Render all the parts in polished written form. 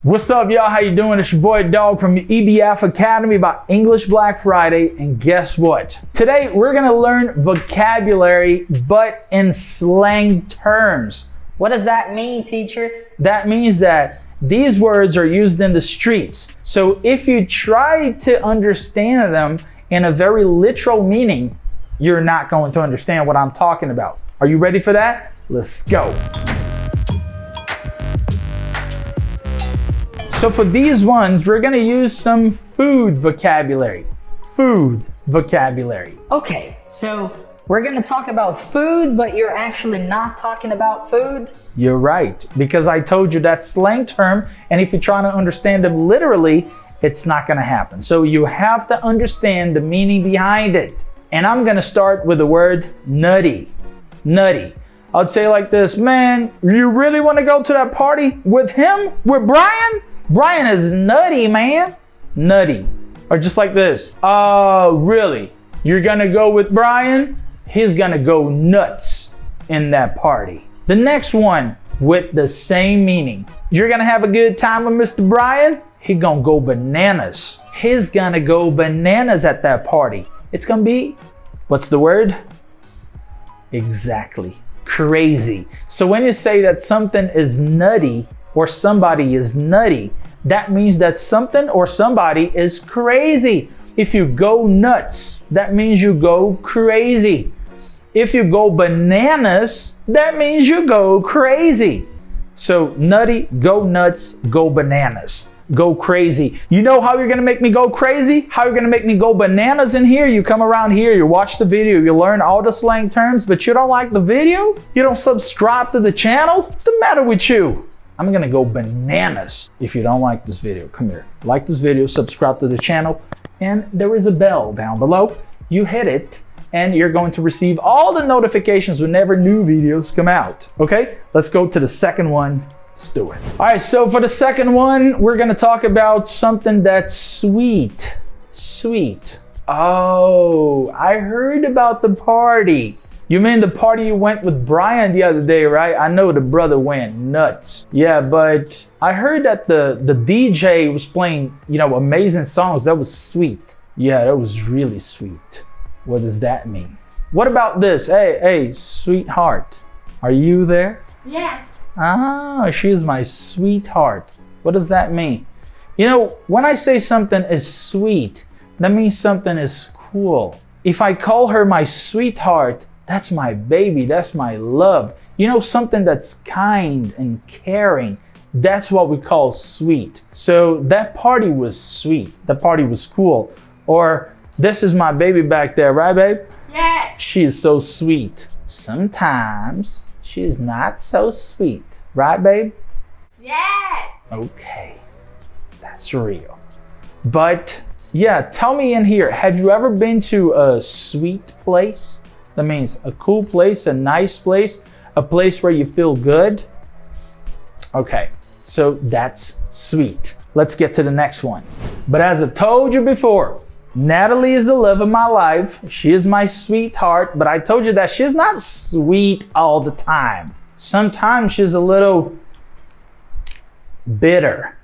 What's up, y'all? How you doing? It's your boy Dog from the EBF Academy about English Black Friday. And guess what? Today we're gonna learn vocabulary, but in slang terms. What does that mean, teacher? That means that these words are used in the streets. So if you try to understand them in a very literal meaning, you're not going to understand what I'm talking about. Are you ready for that? Let's go. So for these ones, we're gonna use some food vocabulary. Food vocabulary. Okay, so we're gonna talk about food, but you're actually not talking about food? You're right, because I told you that slang term, and if you're trying to understand them literally, it's not gonna happen. So you have to understand the meaning behind it. And I'm gonna start with the word nutty. Nutty. I'd say like this, man, you really wanna go to that party with him? With Brian? Brian is nutty, man. Nutty. Or just like this. Really? You're gonna go with Brian? He's gonna go nuts in that party. The next one with the same meaning. You're gonna have a good time with Mr. Brian? He gonna go bananas. He's gonna go bananas at that party. It's gonna be, what's the word? Exactly. Crazy. So when you say that something is nutty, or somebody is nutty, that means that something or somebody is crazy. If you go nuts, that means you go crazy. If you go bananas, that means you go crazy. So nutty, go nuts, go bananas, go crazy. You know how you're gonna make me go crazy? How you're gonna make me go bananas in here? You come around here, you watch the video, you learn all the slang terms, but you don't like the video? You don't subscribe to the channel? What's the matter with you? I'm gonna go bananas if you don't like this video. Come here, like this video, subscribe to the channel, and there is a bell down below. You hit it, and you're going to receive all the notifications whenever new videos come out. Okay, let's go to the second one. Let's do it. All right, so for the second one, we're gonna talk about something that's sweet. Sweet. Oh, I heard about the party. You mean the party you went with Brian the other day, right? I know the brother went nuts. Yeah, but I heard that the DJ was playing, amazing songs. That was sweet. Yeah, that was really sweet. What does that mean? What about this? Hey, sweetheart. Are you there? Yes. Ah, she's my sweetheart. What does that mean? When I say something is sweet, that means something is cool. If I call her my sweetheart, that's my baby, that's my love. Something that's kind and caring. That's what we call sweet. So that party was sweet. That party was cool. Or this is my baby back there, right, babe? Yes. She is so sweet. Sometimes she is not so sweet. Right, babe? Yes. Okay, that's real. But yeah, tell me in here, have you ever been to a sweet place? That means a cool place, a nice place, a place where you feel good. Okay, so that's sweet. Let's get to the next one. But as I told you before, Natallí is the love of my life. She is my sweetheart, but I told you that she's not sweet all the time. Sometimes she's a little bitter.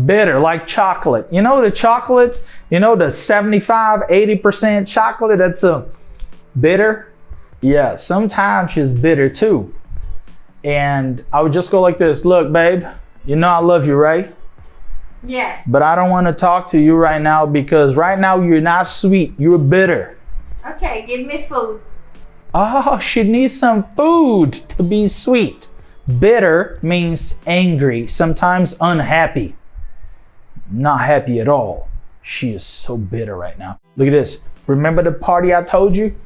Bitter, like chocolate. The chocolate, the 75, 80% chocolate, that's a bitter. Yeah, sometimes she's bitter too. And I would just go like this. Look, babe, I love you, right? Yes. But I don't want to talk to you right now because right now you're not sweet. You're bitter. Okay, give me food. Oh, she needs some food to be sweet. Bitter means angry, sometimes unhappy. Not happy at all. She is so bitter right now. Look at this. Remember the party I told you?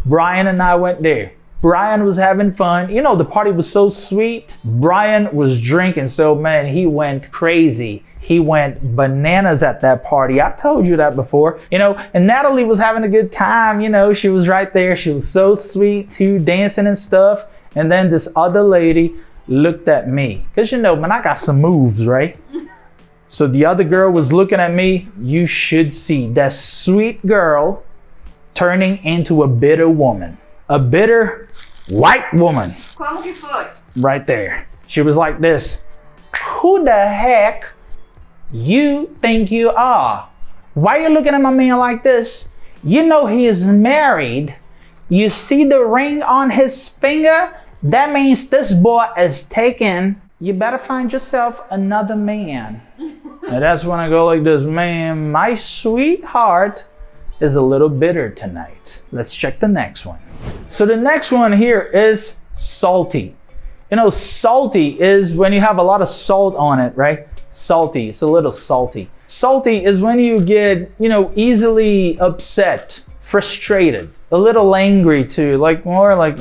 Brian and I went there. Brian was having fun. The party was so sweet. Brian was drinking, so man, he went crazy. He went bananas at that party. I told you that before. And Natallí was having a good time. She was right there. She was so sweet too, dancing and stuff. And then this other lady looked at me. Because man, I got some moves, right? So the other girl was looking at me. You should see that sweet girl turning into a bitter woman. A bitter white woman. Como que foi? Right there. She was like this. Who the heck You think you are. Why you looking at my man like this? You know he is married. You see the ring on his finger? That means this boy is taken. You better find yourself another man. And that's when I go like this, man, my sweetheart is a little bitter tonight. Let's check the next one. So the next one here is salty. You know, salty is when you have a lot of salt on it, right? Salty, it's a little salty. Salty is when you get, you know, easily upset, frustrated, a little angry too, like more like,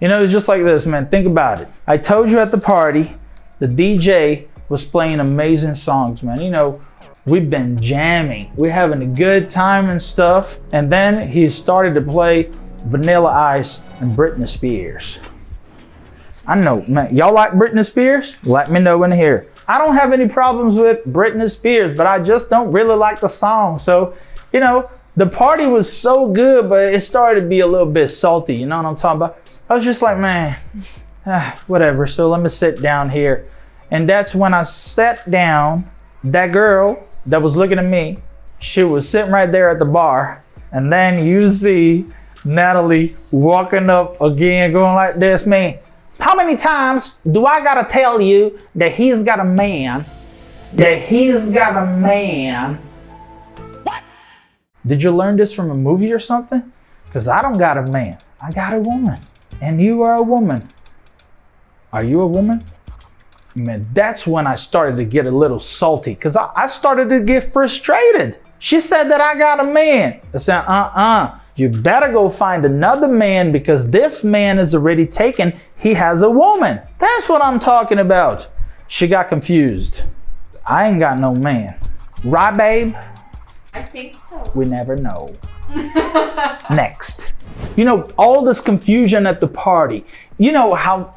You know, it's just like this, man. Think about it. I told you at the party, the DJ was playing amazing songs, man. You know, we've been jamming. We're having a good time and stuff. And then he started to play Vanilla Ice and Britney Spears. I know, man. Y'all like Britney Spears? Let me know in here. I don't have any problems with Britney Spears, but I just don't really like the song. So, you know, the party was so good, but it started to be a little bit salty. You know what I'm talking about? I was just like, man, whatever. So let me sit down here. And that's when I sat down. That girl that was looking at me, she was sitting right there at the bar. And then you see Natallí walking up again, going like this, man. How many times do I gotta tell you that he's got a man? That he's got a man? What? Did you learn this from a movie or something? Because I don't got a man. I got a woman. And you are a woman. Are you a woman? Man, that's when I started to get a little salty because I started to get frustrated. She said that I got a man. I said, you better go find another man because this man is already taken. He has a woman. That's what I'm talking about. She got confused. I ain't got no man. Right, babe? I think so. We never know. Next. You know, all this confusion at the party. You know how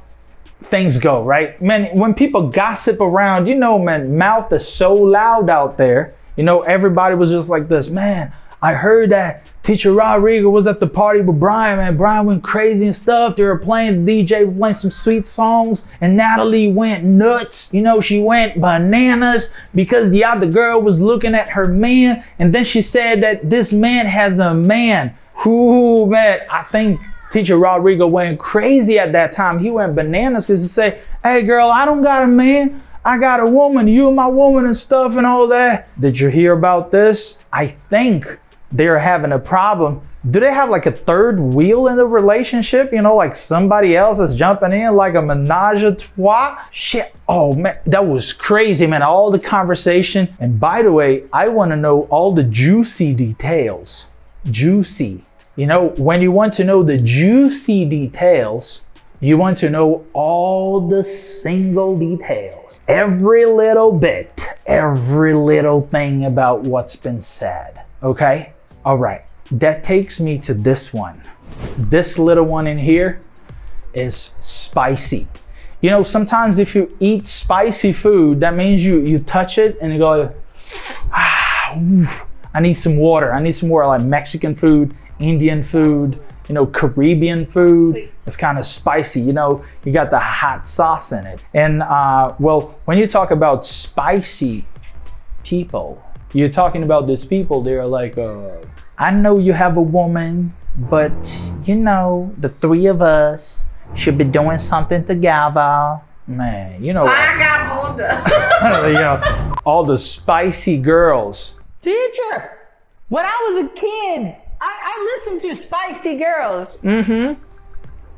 things go, right? Man, when people gossip around, you know, man, mouth is so loud out there. You know, everybody was just like this, man, I heard that Teacher Rodrigo was at the party with Brian, man. Brian went crazy and stuff. They were playing, the DJ playing some sweet songs, and Natallí went nuts. You know, she went bananas because the other girl was looking at her man, and then she said that this man has a man. Ooh, man, I think Teacher Rodrigo went crazy at that time. He went bananas because he said, hey girl, I don't got a man. I got a woman. You are my woman and stuff and all that. Did you hear about this? I think they're having a problem. Do they have like a third wheel in the relationship? You know, like somebody else is jumping in like a menage a trois? Shit. Oh man, that was crazy, man. All the conversation. And by the way, I want to know all the juicy details. Juicy. You know, when you want to know the juicy details, you want to know all the single details. Every little bit, every little thing about what's been said. Okay? All right. That takes me to this one. This little one in here is spicy. You know, sometimes if you eat spicy food, that means you touch it and you go, I need some water. I need some water, like Mexican food, Indian food, you know, Caribbean food. It's kind of spicy, you know, you got the hot sauce in it. And well, when you talk about spicy people, you're talking about these people, they're like, I know you have a woman, but you know, the three of us should be doing something together. Man, you know, Vagabunda. you know, all the spicy girls. Teacher, when I was a kid, I listened to Spicy Girls.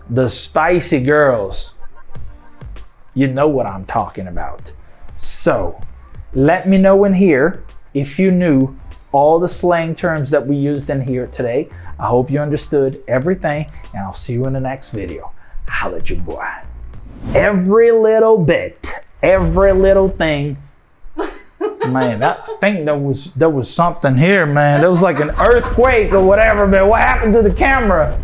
The spicy girls. You know what I'm talking about. So, let me know in here if you knew all the slang terms that we used in here today. I hope you understood everything, and I'll see you in the next video. Holla at your boy. Every little bit, every little thing. Man, I think there was something here, man. There was like an earthquake or whatever, man. What happened to the camera?